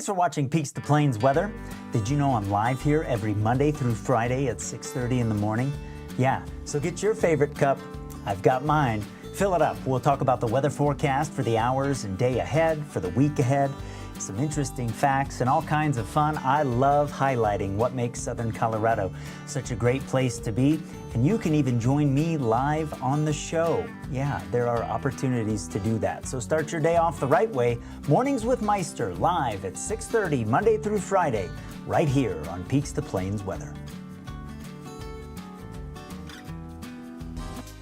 Thanks for watching Peaks to Plains Weather. Did you know I'm live here every Monday through Friday at 6:30 in the morning? Yeah, so get your favorite cup. I've got mine. Fill it up. We'll talk about the weather forecast for the hours and day ahead, for the week ahead, some interesting facts, and all kinds of fun. I love highlighting what makes Southern Colorado such a great place to be. And you can even join me live on the show. Yeah, there are opportunities to do that. So start your day off the right way. Mornings with Meister, live at 6:30, Monday through Friday, right here on Peaks to Plains Weather.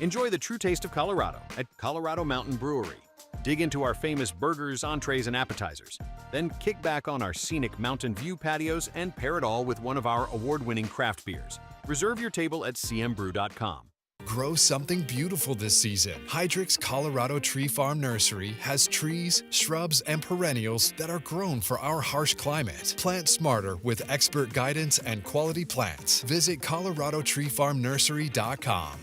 Enjoy the true taste of Colorado at Colorado Mountain Brewery. Dig into our famous burgers, entrees, and appetizers. Then kick back on our scenic Mountain View patios and pair it all with one of our award-winning craft beers. Reserve your table at cmbrew.com. Grow something beautiful this season. Hydrix Colorado Tree Farm Nursery has trees, shrubs, and perennials that are grown for our harsh climate. Plant smarter with expert guidance and quality plants. Visit coloradotreefarmnursery.com.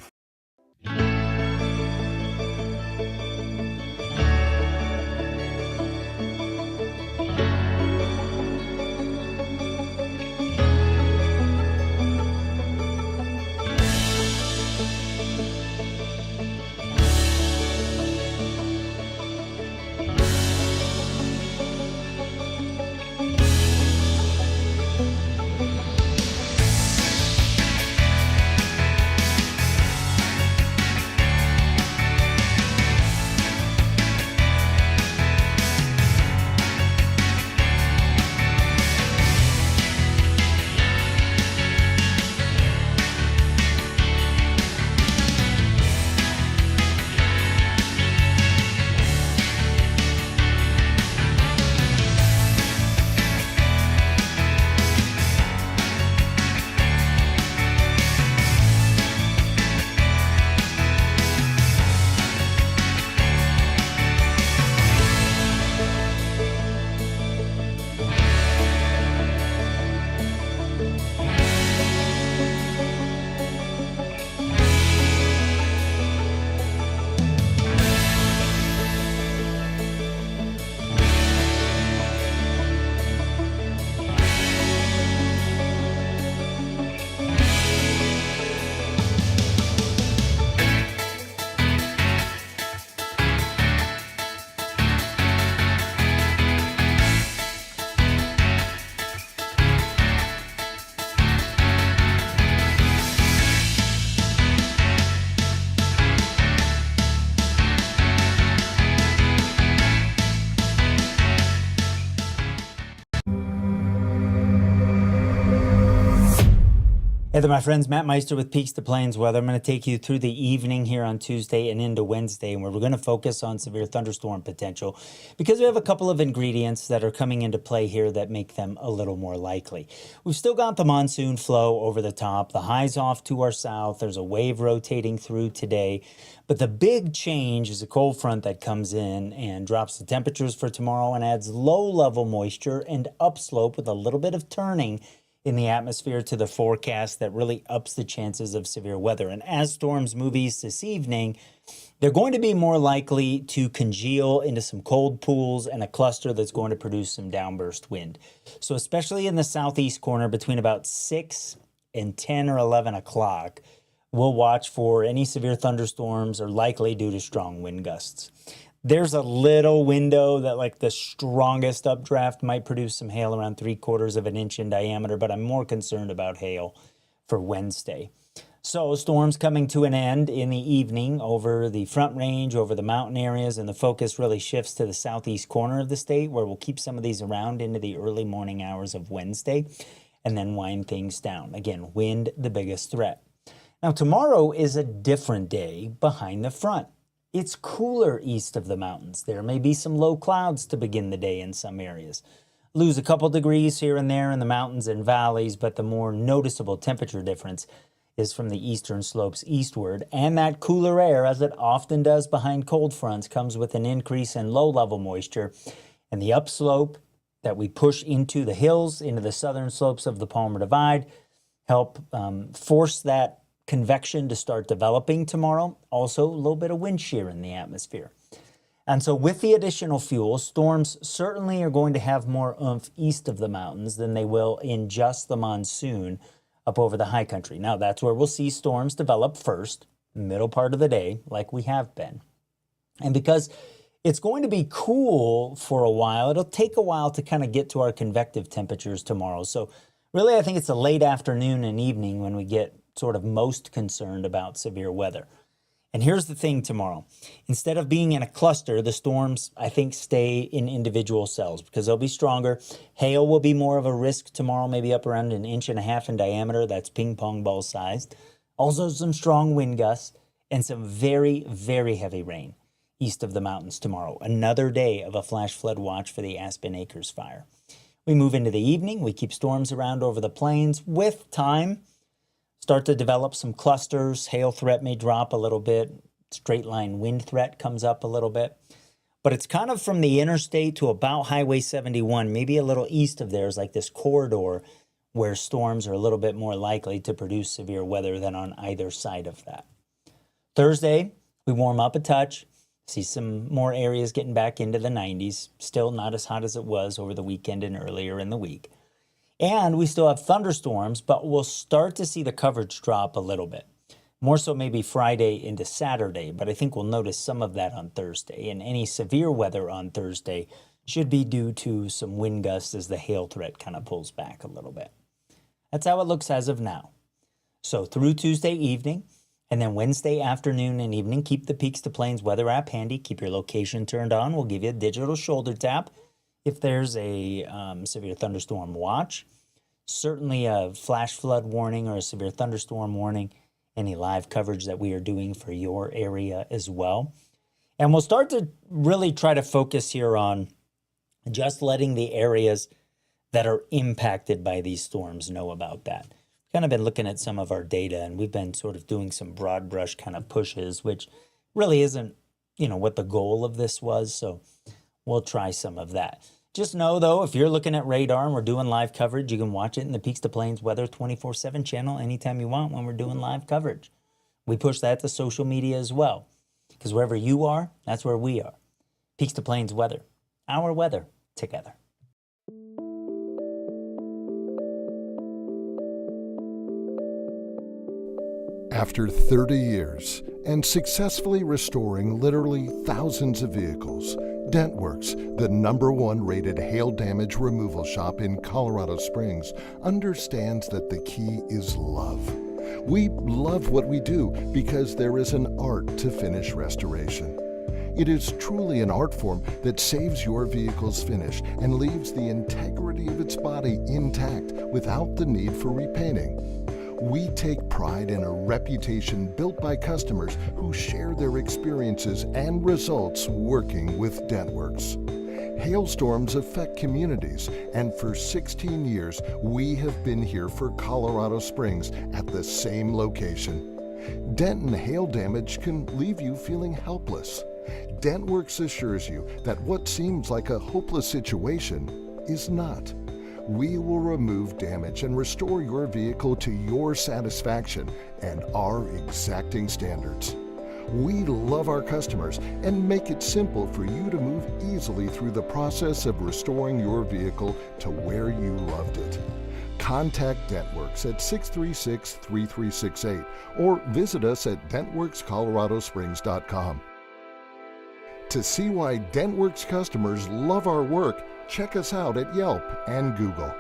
Hey there, my friends. Matt Meister with Peaks to Plains Weather. I'm going to take you through the evening here on Tuesday and into Wednesday, where we're going to focus on severe thunderstorm potential because we have a couple of ingredients that are coming into play here that make them a little more likely. We've still got the monsoon flow over the top. The high's off to our south. There's a wave rotating through today. But the big change is a cold front that comes in and drops the temperatures for tomorrow and adds low-level moisture and upslope with a little bit of turning in the atmosphere to the forecast that really ups the chances of severe weather. And as storms move east this evening, they're going to be more likely to congeal into some cold pools and a cluster that's going to produce some downburst wind. So especially in the southeast corner between about 6 and 10 or 11 o'clock, we'll watch for any severe thunderstorms are likely due to strong wind gusts. There's a little window that like the strongest updraft might produce some hail around 3/4 of an inch in diameter, but I'm more concerned about hail for Wednesday. So storms coming to an end in the evening over the Front Range, over the mountain areas, and the focus really shifts to the southeast corner of the state where we'll keep some of these around into the early morning hours of Wednesday and then wind things down. Again, wind the biggest threat. Now tomorrow is a different day behind the front. It's cooler east of the mountains. There may be some low clouds to begin the day in some areas. Lose a couple degrees here and there in the mountains and valleys, but the more noticeable temperature difference is from the eastern slopes eastward. And that cooler air, as it often does behind cold fronts, comes with an increase in low-level moisture. And the upslope that we push into the hills, into the southern slopes of the Palmer Divide, help force that convection to start developing tomorrow. Also, a little bit of wind shear in the atmosphere. And so with the additional fuel, storms certainly are going to have more oomph east of the mountains than they will in just the monsoon up over the high country. Now, that's where we'll see storms develop first, middle part of the day, like we have been. And because it's going to be cool for a while, it'll take a while to kind of get to our convective temperatures tomorrow. So really, I think it's a late afternoon and evening when we get sort of most concerned about severe weather. And here's the thing tomorrow. Instead of being in a cluster, the storms, I think, stay in individual cells because they'll be stronger. Hail will be more of a risk tomorrow, maybe up around 1.5 inches in diameter. That's ping pong ball sized. Also some strong wind gusts and some very, very heavy rain east of the mountains tomorrow. Another day of a flash flood watch for the Aspen Acres fire. We move into the evening. We keep storms around over the plains. With time, start to develop some clusters. Hail threat may drop a little bit. Straight line wind threat comes up a little bit. But it's kind of from the interstate to about Highway 71, maybe a little east of there is like this corridor where storms are a little bit more likely to produce severe weather than on either side of that. Thursday, we warm up a touch. See some more areas getting back into the 90s. Still not as hot as it was over the weekend and earlier in the week. And we still have thunderstorms, but we'll start to see the coverage drop a little bit. More so maybe Friday into Saturday, but I think we'll notice some of that on Thursday. And any severe weather on Thursday should be due to some wind gusts as the hail threat kind of pulls back a little bit. That's how it looks as of now. So through Tuesday evening, and then Wednesday afternoon and evening, keep the Peaks to Plains weather app handy. Keep your location turned on. We'll give you a digital shoulder tap if there's a severe thunderstorm watch. Certainly a flash flood warning or a severe thunderstorm warning. Any live coverage that we are doing for your area as well. And we'll start to really try to focus here on just letting the areas that are impacted by these storms know about that. Kind of been looking at some of our data, and we've been sort of doing some broad brush kind of pushes, which really isn't, what the goal of this was. So we'll try some of that. Just know, though, if you're looking at radar and we're doing live coverage, you can watch it in the Peaks to Plains Weather 24/7 channel anytime you want when we're doing live coverage. We push that to social media as well, because wherever you are, that's where we are. Peaks to Plains Weather, our weather together. After 30 years and successfully restoring literally thousands of vehicles, DentWorks, the #1 rated hail damage removal shop in Colorado Springs, understands that the key is love. We love what we do because there is an art to finish restoration. It is truly an art form that saves your vehicle's finish and leaves the integrity of its body intact without the need for repainting. We take pride in a reputation built by customers who share their experiences and results working with DentWorks. Hailstorms affect communities, and for 16 years, we have been here for Colorado Springs at the same location. Dent and hail damage can leave you feeling helpless. DentWorks assures you that what seems like a hopeless situation is not. We will remove damage and restore your vehicle to your satisfaction and our exacting standards. We love our customers and make it simple for you to move easily through the process of restoring your vehicle to where you loved it. Contact DentWorks at 636-3368 or visit us at dentworkscoloradosprings.com. To see why DentWorks customers love our work, check us out at Yelp and Google.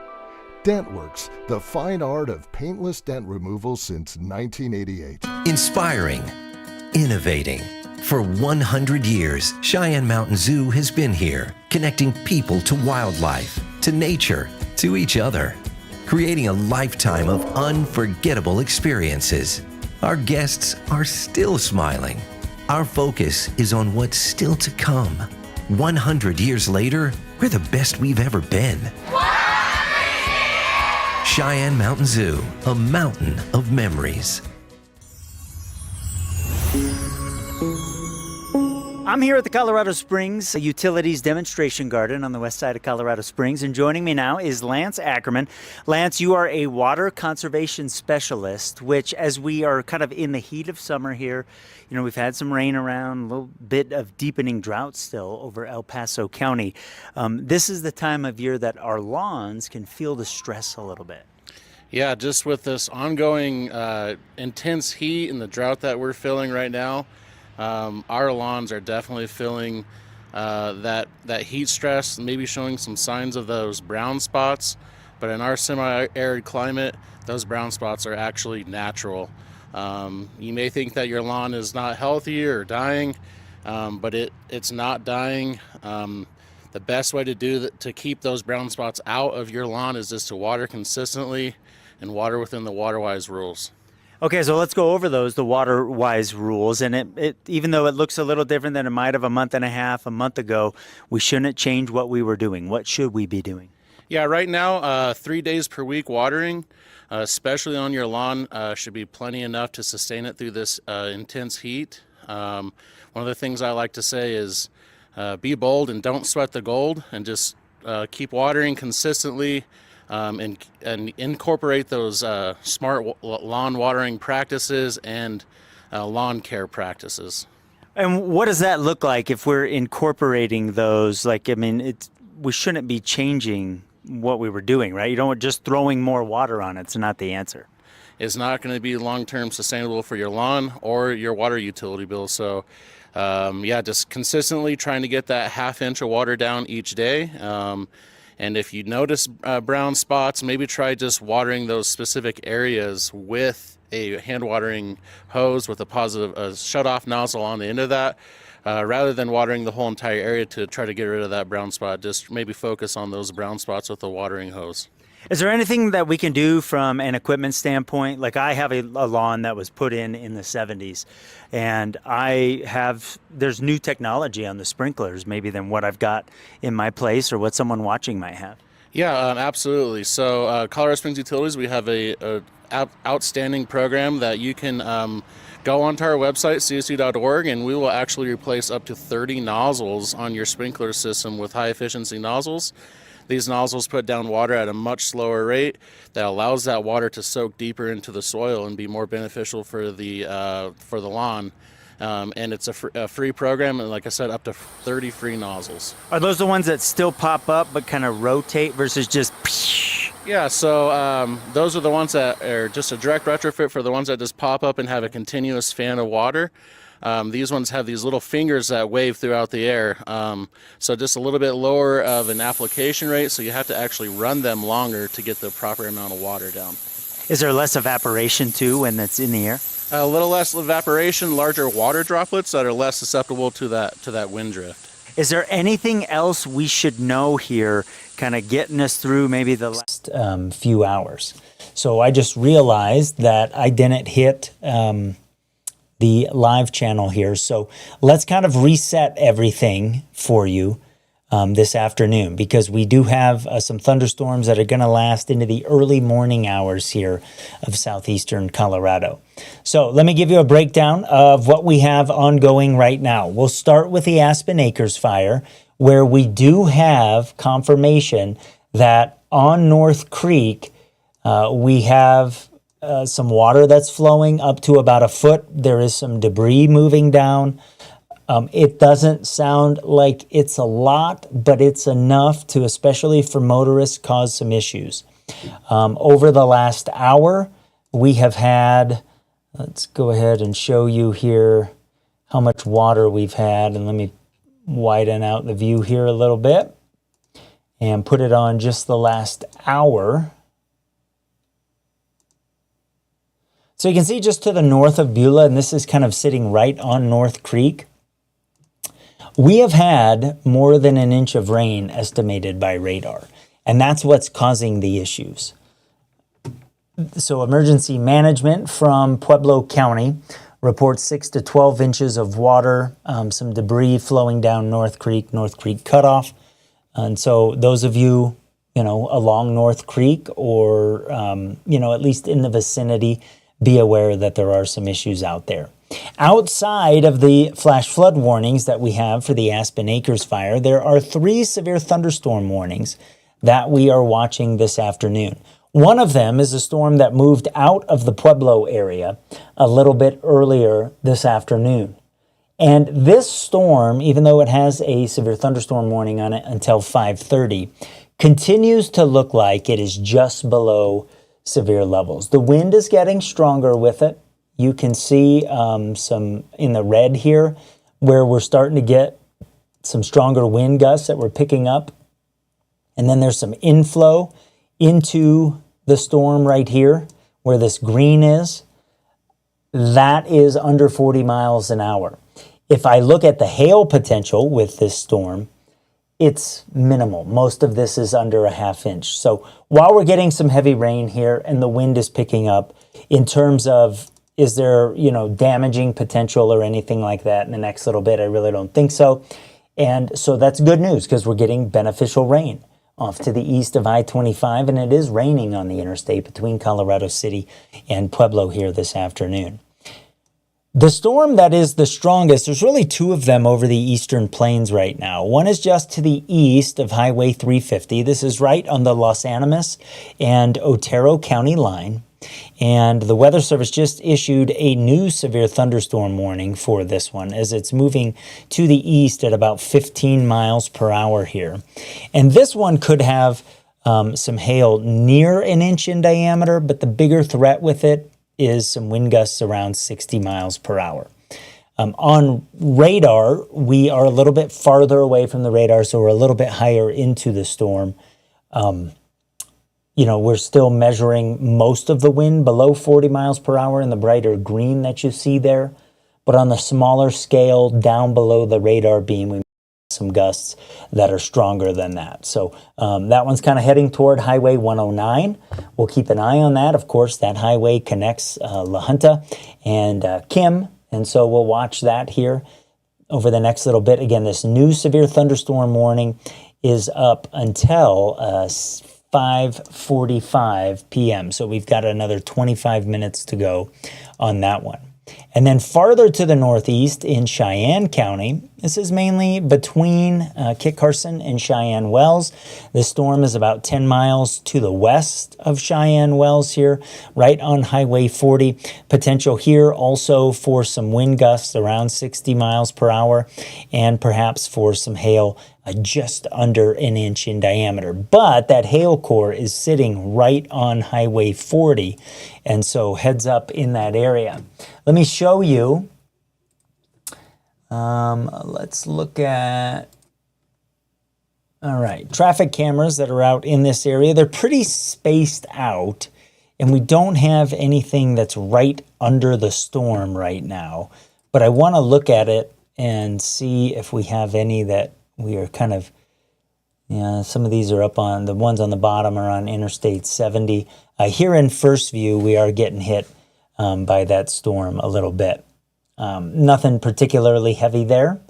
DentWorks, the fine art of paintless dent removal since 1988. Inspiring, innovating. For 100 years, Cheyenne Mountain Zoo has been here, connecting people to wildlife, to nature, to each other, creating a lifetime of unforgettable experiences. Our guests are still smiling. Our focus is on what's still to come. 100 years later, we're the best we've ever been. Cheyenne Mountain Zoo, a mountain of memories. I'm here at the Colorado Springs Utilities Demonstration Garden on the west side of Colorado Springs, and joining me now is Lance Ackerman. Lance, you are a water conservation specialist, which, as we are kind of in the heat of summer here, you know, we've had some rain around, a little bit of deepening drought still over El Paso County. This is the time of year that our lawns can feel the stress a little bit. Yeah, just with this ongoing intense heat and the drought that we're feeling right now, our lawns are definitely feeling that heat stress, maybe showing some signs of those brown spots. But in our semi-arid climate, those brown spots are actually natural. You may think that your lawn is not healthy or dying, but it's not dying. The best way to keep those brown spots out of your lawn is just to water consistently and water within the water-wise rules. Okay, so let's go over the water-wise rules. And it even though it looks a little different than it might have a month and a half, a month ago, we shouldn't change what we were doing. What should we be doing? Yeah, right now, 3 days per week watering, especially on your lawn, should be plenty enough to sustain it through this intense heat. One of the things I like to say is be bold and don't sweat the gold, and just keep watering consistently. And incorporate those smart lawn watering practices and lawn care practices. And what does that look like if we're incorporating those? Like, I mean, we shouldn't be changing what we were doing, right? You don't just throwing more water on it's not the answer. It's not going to be long-term sustainable for your lawn or your water utility bill. So, just consistently trying to get that ½ inch of water down each day. And if you notice brown spots, maybe try just watering those specific areas with a hand watering hose with a shut-off nozzle on the end of that, rather than watering the whole entire area to try to get rid of that brown spot. Just maybe focus on those brown spots with a watering hose. Is there anything that we can do from an equipment standpoint? Like, I have a lawn that was put in the 70s, and there's new technology on the sprinklers maybe than what I've got in my place or what someone watching might have. Yeah, absolutely. So Colorado Springs Utilities, we have a outstanding program that you can go onto our website, csu.org, and we will actually replace up to 30 nozzles on your sprinkler system with high-efficiency nozzles. These nozzles put down water at a much slower rate that allows that water to soak deeper into the soil and be more beneficial for the lawn. And it's a free program, and like I said, up to 30 free nozzles. Are those the ones that still pop up but kind of rotate versus just? Yeah, so those are the ones that are just a direct retrofit for the ones that just pop up and have a continuous fan of water. These ones have these little fingers that wave throughout the air, so just a little bit lower of an application rate, so you have to actually run them longer to get the proper amount of water down. Is there less evaporation too when it's in the air? A little less evaporation, larger water droplets that are less susceptible to that wind drift. Is there anything else we should know here, kind of getting us through maybe the last few hours? So I just realized that I didn't hit the live channel here. So let's kind of reset everything for you this afternoon, because we do have some thunderstorms that are going to last into the early morning hours here of southeastern Colorado. So let me give you a breakdown of what we have ongoing right now. We'll start with the Aspen Acres fire, where we do have confirmation that on North Creek we have some water that's flowing up to about a foot. There is some debris moving down. It doesn't sound like it's a lot, but it's enough to, especially for motorists, cause some issues. Over the last hour, we have had, let's go ahead and show you here how much water we've had. And let me widen out the view here a little bit and put it on just the last hour. So you can see just to the north of Beulah, and this is kind of sitting right on North Creek, we have had more than an inch of rain estimated by radar, and that's what's causing the issues. So emergency management from Pueblo County reports 6 to 12 inches of water, some debris flowing down North Creek cutoff. And so those of you, along North Creek or, at least in the vicinity, be aware that there are some issues out there. Outside of the flash flood warnings that we have for the Aspen Acres fire, there are 3 severe thunderstorm warnings that we are watching this afternoon. One of them is a storm that moved out of the Pueblo area a little bit earlier this afternoon. And this storm, even though it has a severe thunderstorm warning on it until 5:30, continues to look like it is just below severe levels. The wind is getting stronger with it. You can see some in the red here where we're starting to get some stronger wind gusts that we're picking up. And then there's some inflow into the storm right here where this green is. That is under 40 miles an hour. If I look at the hail potential with this storm, it's minimal. Most of this is under a ½ inch. So while we're getting some heavy rain here and the wind is picking up, in terms of is there, damaging potential or anything like that in the next little bit, I really don't think so. And so that's good news because we're getting beneficial rain off to the east of I-25, and it is raining on the interstate between Colorado City and Pueblo here this afternoon. The storm that is the strongest, there's really 2 of them over the eastern plains right now. One is just to the east of Highway 350. This is right on the Los Animas and Otero County line. And the Weather Service just issued a new severe thunderstorm warning for this one as it's moving to the east at about 15 miles per hour here. And this one could have some hail near 1 inch in diameter, but the bigger threat with it is some wind gusts around 60 miles per hour. On radar, we are a little bit farther away from the radar, so we're a little bit higher into the storm. We're still measuring most of the wind below 40 miles per hour in the brighter green that you see there. But on the smaller scale, down below the radar beam, we some gusts that are stronger than that. So that one's kind of heading toward Highway 109. We'll keep an eye on that. Of course, that highway connects La Junta and Kim, and so we'll watch that here over the next little bit. Again, this new severe thunderstorm warning is up until 5:45 p.m. So we've got another 25 minutes to go on that one. And then farther to the northeast in Cheyenne County, this is mainly between Kit Carson and Cheyenne Wells. This storm is about 10 miles to the west of Cheyenne Wells here, right on Highway 40. Potential here also for some wind gusts around 60 miles per hour and perhaps for some hail just under 1 inch in diameter. But that hail core is sitting right on Highway 40, and so heads up in that area. Let me show you. Let's look at, all right, traffic cameras that are out in this area. They're pretty spaced out, and we don't have anything that's right under the storm right now. But I want to look at it and see if we have any that we are kind of, some of these are up on, the ones on the bottom are on Interstate 70. Here in first view, we are getting hit by that storm a little bit. Nothing particularly heavy there.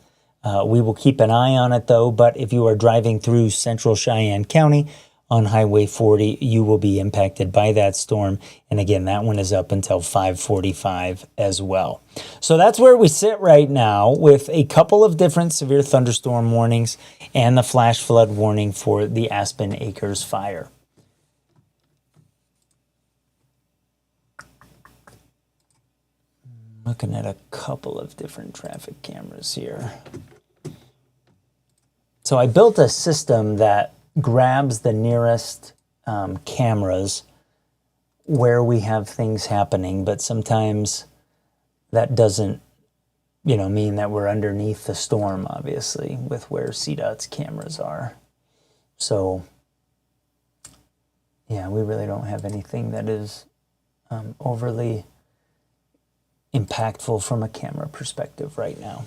We will keep an eye on it though, but if you are driving through central Cheyenne County on Highway 40, you will be impacted by that storm. And again, that one is up until 5:45 as well. So that's where we sit right now with a couple of different severe thunderstorm warnings and the flash flood warning for the Aspen Acres fire. Looking at a couple of different traffic cameras here. So I built a system that grabs the nearest cameras where we have things happening, but sometimes that doesn't, mean that we're underneath the storm, obviously, with where CDOT's cameras are. So, yeah, we really don't have anything that is overly impactful from a camera perspective right now.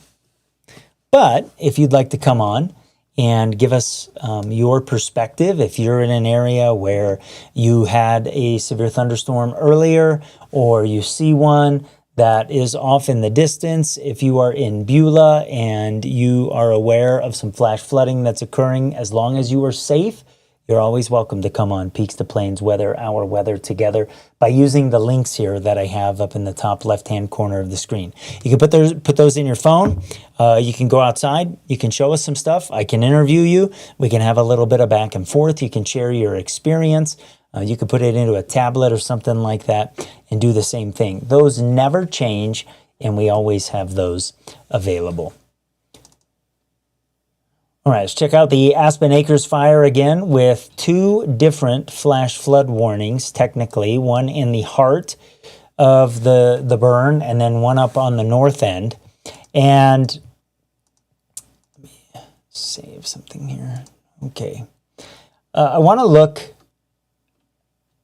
But if you'd like to come on and give us your perspective, if you're in an area where you had a severe thunderstorm earlier or you see one that is off in the distance, if you are in Beulah and you are aware of some flash flooding that's occurring, as long as you are safe, you're always welcome to come on Peaks to Plains Weather, our weather together, by using the links here that I have up in the top left-hand corner of the screen. You can put those in your phone. You can go outside. You can show us some stuff. I can interview you. We can have a little bit of back and forth. You can share your experience. You can put it into a tablet or something like that and do the same thing. Those never change, and we always have those available. All right, let's check out the Aspen Acres fire again with 2 different flash flood warnings, technically. One in the heart of the burn and then one up on the north end. And let me save something here. Okay. I want to look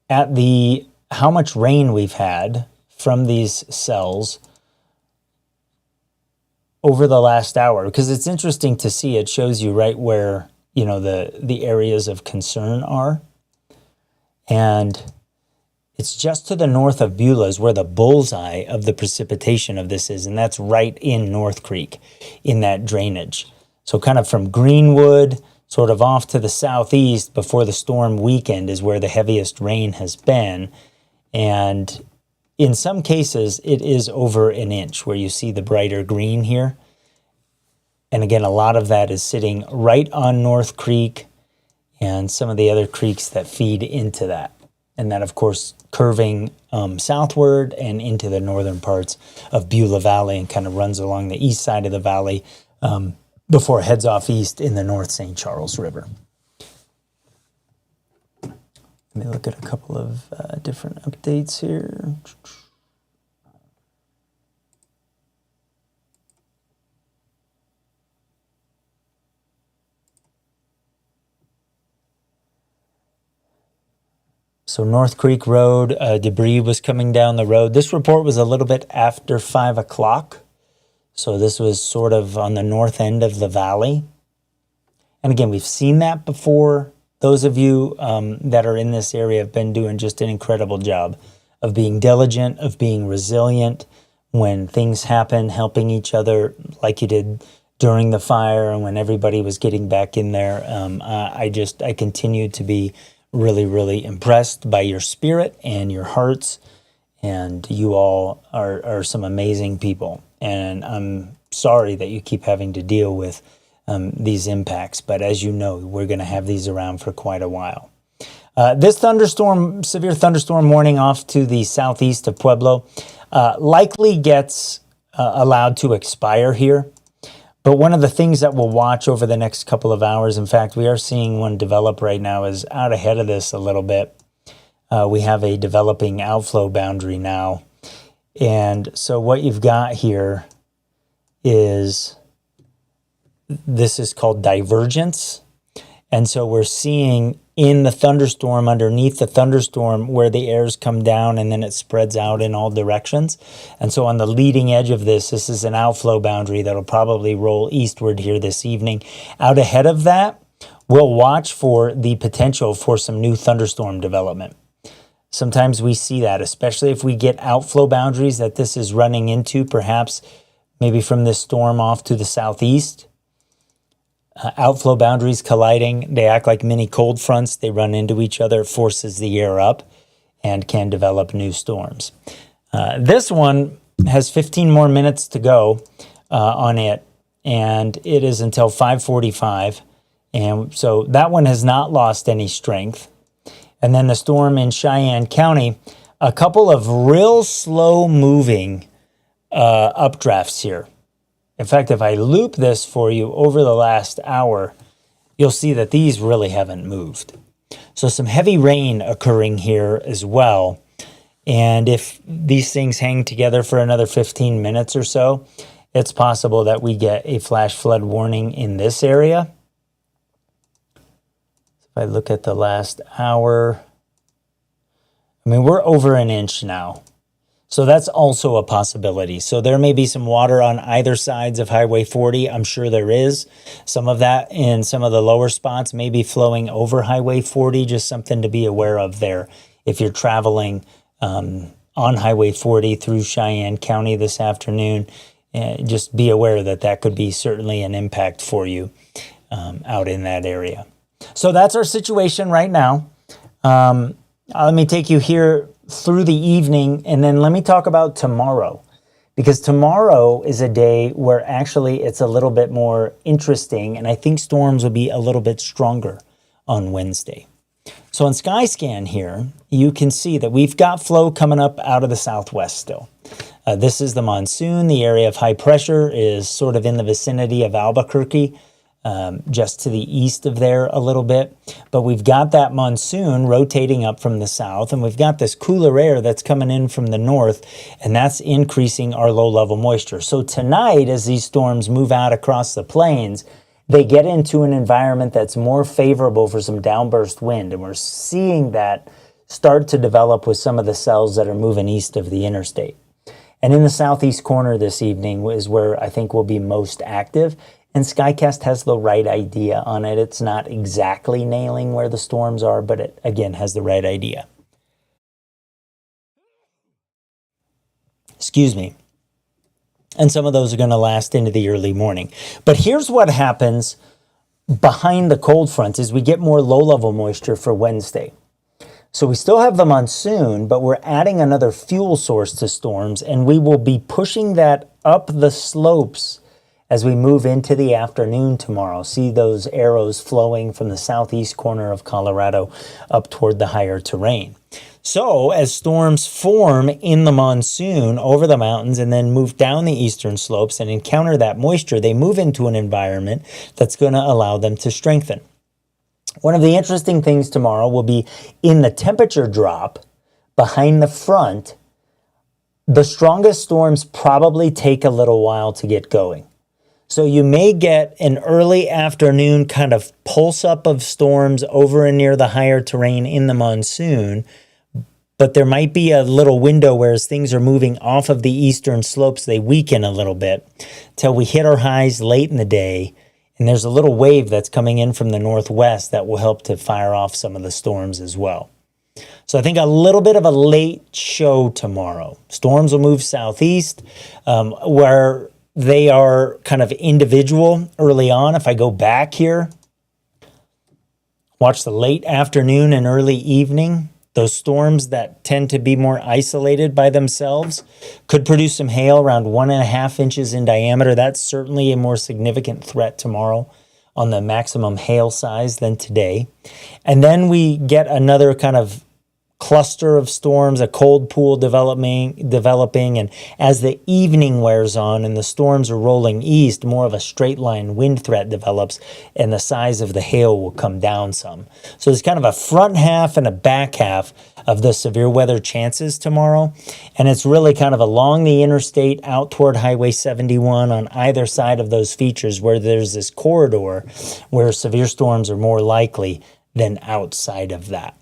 at how much rain we've had from these cells over the last hour, because it's interesting to see. It shows you right where, the areas of concern are. And it's just to the north of Beulah is where the bullseye of the precipitation of this is, and that's right in North Creek, in that drainage. So kind of from Greenwood, sort of off to the southeast before the storm weekend is where the heaviest rain has been. And in some cases, it is over an inch where you see the brighter green here. And again, a lot of that is sitting right on North Creek and some of the other creeks that feed into that. And that, of course, curving southward and into the northern parts of Beulah Valley and kind of runs along the east side of the valley before it heads off east in the North St. Charles River. Let me look at a couple of different updates here. So North Creek Road, debris was coming down the road. This report was a little bit after 5 o'clock. So this was sort of on the north end of the valley. And again, we've seen that before. Those of you that are in this area have been doing just an incredible job of being diligent, of being resilient when things happen, helping each other like you did during the fire and when everybody was getting back in there. I continue to be really, really impressed by your spirit and your hearts. And you all are some amazing people. And I'm sorry that you keep having to deal with these impacts. But as you know, we're going to have these around for quite a while. This severe thunderstorm warning off to the southeast of Pueblo, likely gets allowed to expire here. But one of the things that we'll watch over the next couple of hours, in fact, we are seeing one develop right now, is out ahead of this a little bit. We have a developing outflow boundary now. And so what you've got here is, this is called divergence. And so we're seeing in the thunderstorm, underneath the thunderstorm, where the airs come down and then it spreads out in all directions. And so on the leading edge of this is an outflow boundary that'll probably roll eastward here this evening. Out ahead of that, we'll watch for the potential for some new thunderstorm development. Sometimes we see that, especially if we get outflow boundaries that this is running into, perhaps maybe from this storm off to the southeast. Outflow boundaries colliding, they act like mini cold fronts. They run into each other, forces the air up, and can develop new storms. This one has 15 more minutes to go on it, and it is until 5:45. And so that one has not lost any strength. And then the storm in Cheyenne County, a couple of real slow moving updrafts here. In fact, if I loop this for you over the last hour, you'll see that these really haven't moved. So some heavy rain occurring here as well. And if these things hang together for another 15 minutes or so, it's possible that we get a flash flood warning in this area. If I look at the last hour, we're over an inch now. So that's also a possibility. So there may be some water on either sides of Highway 40. I'm sure there is. Some of that in some of the lower spots may be flowing over Highway 40, just something to be aware of there. If you're traveling on Highway 40 through Cheyenne County this afternoon, just be aware that that could be certainly an impact for you out in that area. So that's our situation right now. Let me take you here through the evening, and then let me talk about tomorrow. Because tomorrow is a day where actually it's a little bit more interesting, and I think storms will be a little bit stronger on Wednesday. So on Skyscan here, you can see that we've got flow coming up out of the southwest still. This is the monsoon. The area of high pressure is sort of in the vicinity of Albuquerque, just to the east of there a little bit. But we've got that monsoon rotating up from the south, and we've got this cooler air that's coming in from the north, and that's increasing our low-level moisture. So tonight, as these storms move out across the plains, they get into an environment that's more favorable for some downburst wind, and we're seeing that start to develop with some of the cells that are moving east of the interstate. And in the southeast corner this evening is where I think we'll be most active. And SkyCast has the right idea on it. It's not exactly nailing where the storms are, but it, again, has the right idea. Excuse me. And some of those are going to last into the early morning. But here's what happens behind the cold front is we get more low-level moisture for Wednesday. So we still have the monsoon, but we're adding another fuel source to storms, and we will be pushing that up the slopes as we move into the afternoon tomorrow. See those arrows flowing from the southeast corner of Colorado up toward the higher terrain. So as storms form in the monsoon over the mountains and then move down the eastern slopes and encounter that moisture, they move into an environment that's going to allow them to strengthen. One of the interesting things tomorrow will be in the temperature drop behind the front. The strongest storms probably take a little while to get going. So you may get an early afternoon kind of pulse up of storms over and near the higher terrain in the monsoon, but there might be a little window where as things are moving off of the eastern slopes, they weaken a little bit till we hit our highs late in the day. And there's a little wave that's coming in from the northwest that will help to fire off some of the storms as well. So I think a little bit of a late show tomorrow. Storms will move southeast, where they are kind of individual early on. If I go back here, watch the late afternoon and early evening. Those storms that tend to be more isolated by themselves could produce some hail around 1.5 inches in diameter. That's certainly a more significant threat tomorrow on the maximum hail size than today. And then we get another kind of cluster of storms, a cold pool developing, and as the evening wears on and the storms are rolling east, more of a straight line wind threat develops and the size of the hail will come down some. So there's kind of a front half and a back half of the severe weather chances tomorrow, and it's really kind of along the interstate out toward Highway 71 on either side of those features where there's this corridor where severe storms are more likely than outside of that.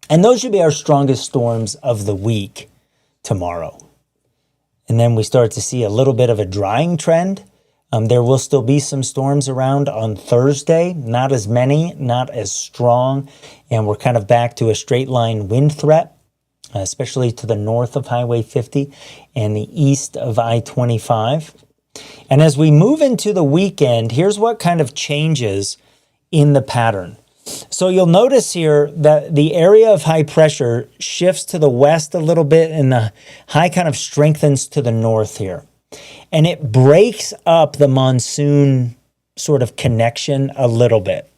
And those should be our strongest storms of the week tomorrow. And then we start to see a little bit of a drying trend. There will still be some storms around on Thursday, not as many, not as strong, and we're kind of back to a straight line wind threat, especially to the north of Highway 50 and the east of I-25. And as we move into the weekend, here's what kind of changes in the pattern. So you'll notice here that the area of high pressure shifts to the west a little bit and the high kind of strengthens to the north here. And it breaks up the monsoon sort of connection a little bit.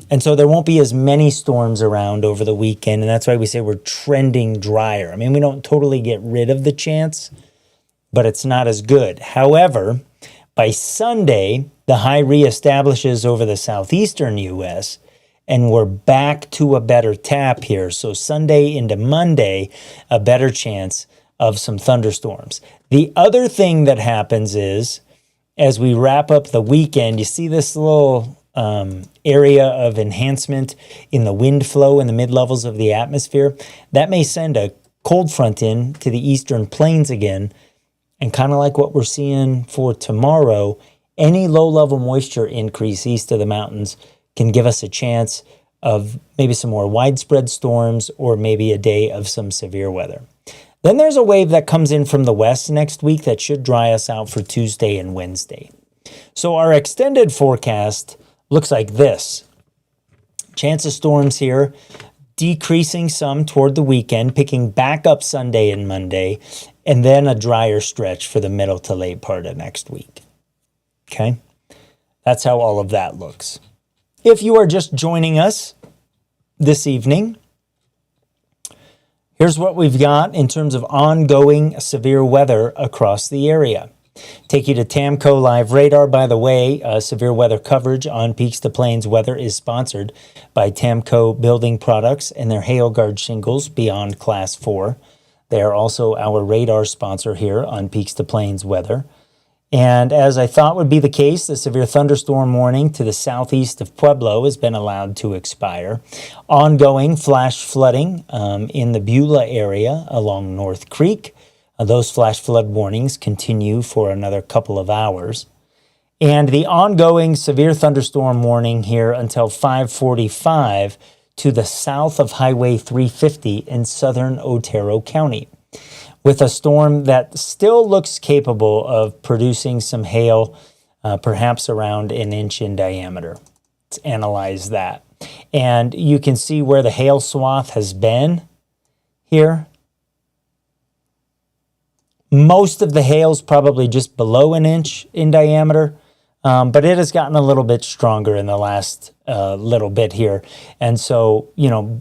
And so there won't be as many storms around over the weekend, and that's why we say we're trending drier. I mean, we don't totally get rid of the chance, but it's not as good. However, by Sunday, the high reestablishes over the southeastern U.S., and we're back to a better tap here. So Sunday into Monday, a better chance of some thunderstorms. The other thing that happens is, as we wrap up the weekend, you see this little area of enhancement in the wind flow in the mid-levels of the atmosphere. That may send a cold front in to the eastern plains again. And kind of like what we're seeing for tomorrow, any low-level moisture increase east of the mountains can give us a chance of maybe some more widespread storms or maybe a day of some severe weather. Then there's a wave that comes in from the west next week that should dry us out for Tuesday and Wednesday. So our extended forecast looks like this. Chance of storms here decreasing some toward the weekend, picking back up Sunday and Monday, and then a drier stretch for the middle to late part of next week. Okay? That's how all of that looks. If you are just joining us this evening, here's what we've got in terms of ongoing severe weather across the area. Take you to Tamco Live Radar. By the way, severe weather coverage on Peaks to Plains Weather is sponsored by Tamco Building Products and their Hail Guard shingles beyond Class 4. They are also our radar sponsor here on Peaks to Plains Weather. And as I thought would be the case, the severe thunderstorm warning to the southeast of Pueblo has been allowed to expire. Ongoing flash flooding in the Beulah area along North Creek. Those flash flood warnings continue for another couple of hours. And the ongoing severe thunderstorm warning here until 5:45 to the south of Highway 350 in southern Otero County, with a storm that still looks capable of producing some hail, perhaps around an inch in diameter. Let's analyze that. And you can see where the hail swath has been here. Most of the hail's probably just below an inch in diameter, but it has gotten a little bit stronger in the last little bit here. And so,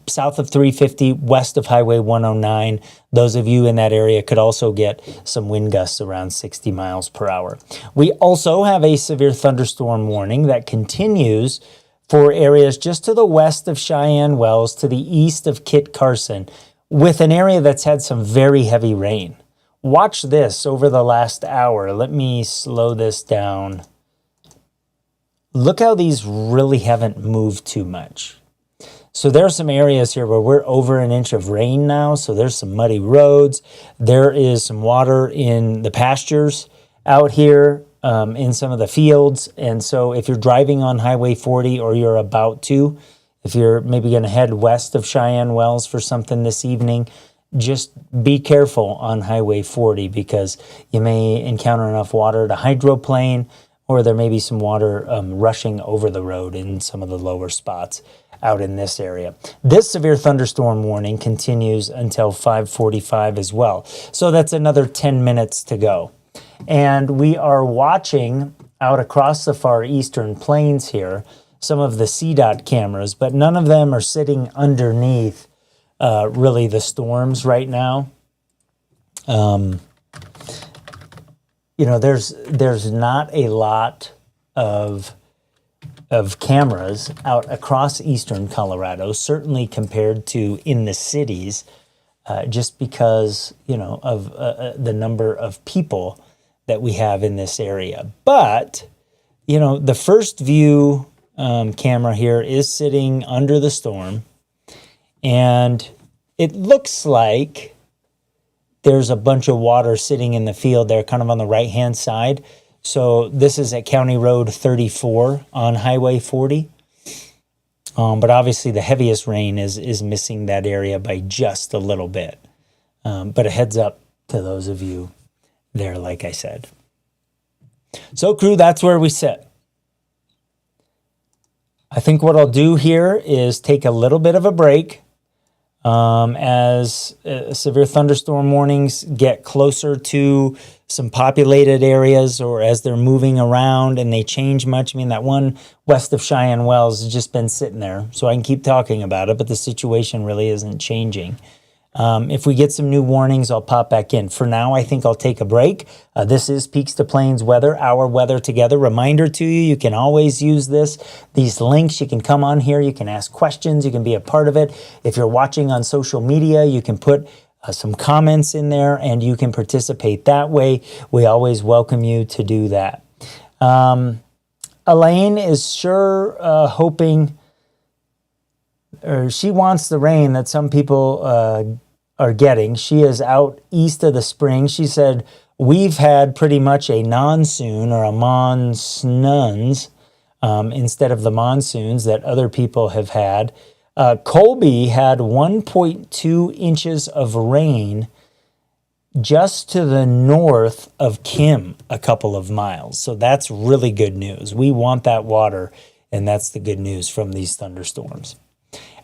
south of 350, west of Highway 109, those of you in that area could also get some wind gusts around 60 miles per hour. We also have a severe thunderstorm warning that continues for areas just to the west of Cheyenne Wells, to the east of Kit Carson, with an area that's had some very heavy rain. Watch this over the last hour. Let me slow this down. Look how these really haven't moved too much. So there are some areas here where we're over an inch of rain now. So there's some muddy roads. There is some water in the pastures out here in some of the fields. And so if you're driving on Highway 40 or you're about to, if you're maybe going to head west of Cheyenne Wells for something this evening, just be careful on Highway 40 because you may encounter enough water to hydroplane, or there may be some water rushing over the road in some of the lower spots out in this area. This severe thunderstorm warning continues until 5:45 as well. So that's another 10 minutes to go. And we are watching out across the far eastern plains here some of the CDOT cameras, but none of them are sitting underneath really the storms right now. There's not a lot of cameras out across eastern Colorado, certainly compared to in the cities, just because of the number of people that we have in this area. But the first view camera here is sitting under the storm. And it looks like there's a bunch of water sitting in the field there, kind of on the right-hand side. So this is at County Road 34 on Highway 40. But obviously the heaviest rain is missing that area by just a little bit. But a heads up to those of you there, like I said. So crew, that's where we sit. I think what I'll do here is take a little bit of a break. As severe thunderstorm warnings get closer to some populated areas, or as they're moving around and they change much. I mean, that one west of Cheyenne Wells has just been sitting there, so I can keep talking about it, but the situation really isn't changing. If we get some new warnings, I'll pop back in. For now, I think I'll take a break. This is Peaks to Plains Weather, our weather together. Reminder to you, you can always use these links. You can come on here. You can ask questions. You can be a part of it. If you're watching on social media, you can put some comments in there and you can participate that way. We always welcome you to do that. Elaine is sure hoping, or she wants the rain that some people are getting. She is out east of the spring. She said, we've had pretty much a monsoon or a monsuns instead of the monsoons that other people have had. Colby had 1.2 inches of rain just to the north of Kim, a couple of miles. So that's really good news. We want that water, and that's the good news from these thunderstorms.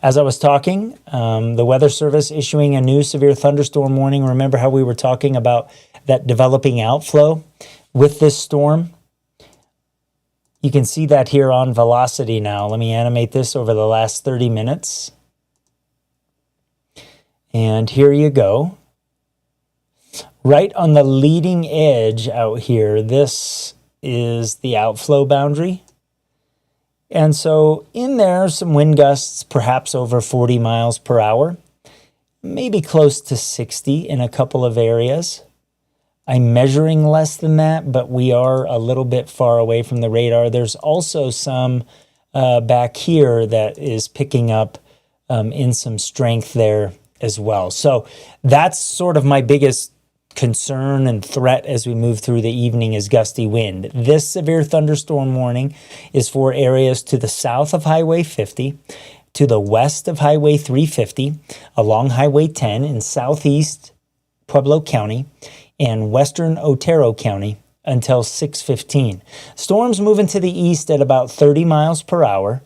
As I was talking, the Weather Service issuing a new severe thunderstorm warning. Remember how we were talking about that developing outflow with this storm? You can see that here on velocity now. Let me animate this over the last 30 minutes. And here you go. Right on the leading edge out here, this is the outflow boundary. And so in there, some wind gusts, perhaps over 40 miles per hour, maybe close to 60 in a couple of areas. I'm measuring less than that, but we are a little bit far away from the radar. There's also some back here that is picking up in some strength there as well. So that's sort of my biggest concern and threat as we move through the evening is gusty wind. This severe thunderstorm warning is for areas to the south of Highway 50, to the west of Highway 350, along Highway 10 in southeast Pueblo County and western Otero County until 6:15. Storms moving to the east at about 30 miles per hour.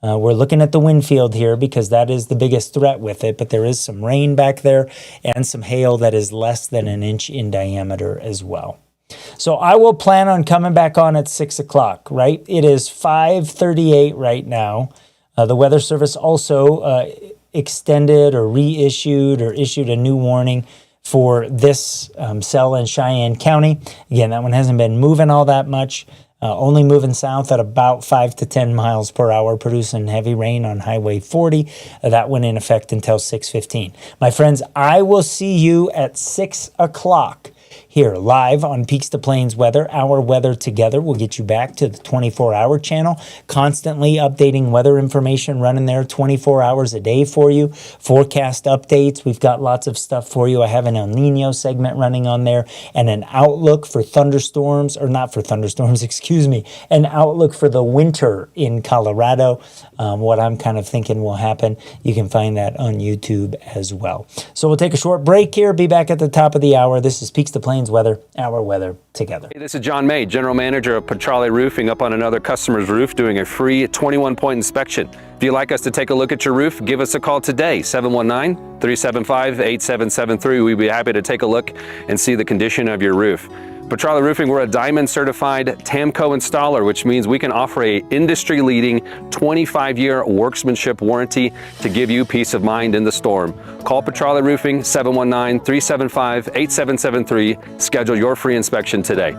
We're looking at the wind field here because that is the biggest threat with it, but there is some rain back there and some hail that is less than an inch in diameter as well. So I will plan on coming back on at 6 o'clock, right? It is 5:38 right now. The Weather Service also extended or reissued or issued a new warning for this cell in Cheyenne County. Again, that one hasn't been moving all that much. Only moving south at about 5 to 10 miles per hour, producing heavy rain on Highway 40. That went in effect until 6:15. My friends, I will see you at 6 o'clock here live on Peaks to Plains Weather. Our Weather Together will get you back to the 24-hour channel, constantly updating weather information, running there 24 hours a day for you. Forecast updates. We've got lots of stuff for you. I have an El Nino segment running on there and an outlook for thunderstorms, or not for thunderstorms, excuse me, an outlook for the winter in Colorado. What I'm kind of thinking will happen. You can find that on YouTube as well. So we'll take a short break here. Be back at the top of the hour. This is Peaks to Plains Weather, Our Weather Together. Hey, this is John May, General Manager of Petrale Roofing, up on another customer's roof doing a free 21-point inspection. If you'd like us to take a look at your roof, give us a call today, 719-375-8773. We'd be happy to take a look and see the condition of your roof. Petrale Roofing, we're a Diamond certified TAMCO installer, which means we can offer a industry-leading 25-year workmanship warranty to give you peace of mind in the storm. Call Petrale Roofing, 719-375-8773. Schedule your free inspection today.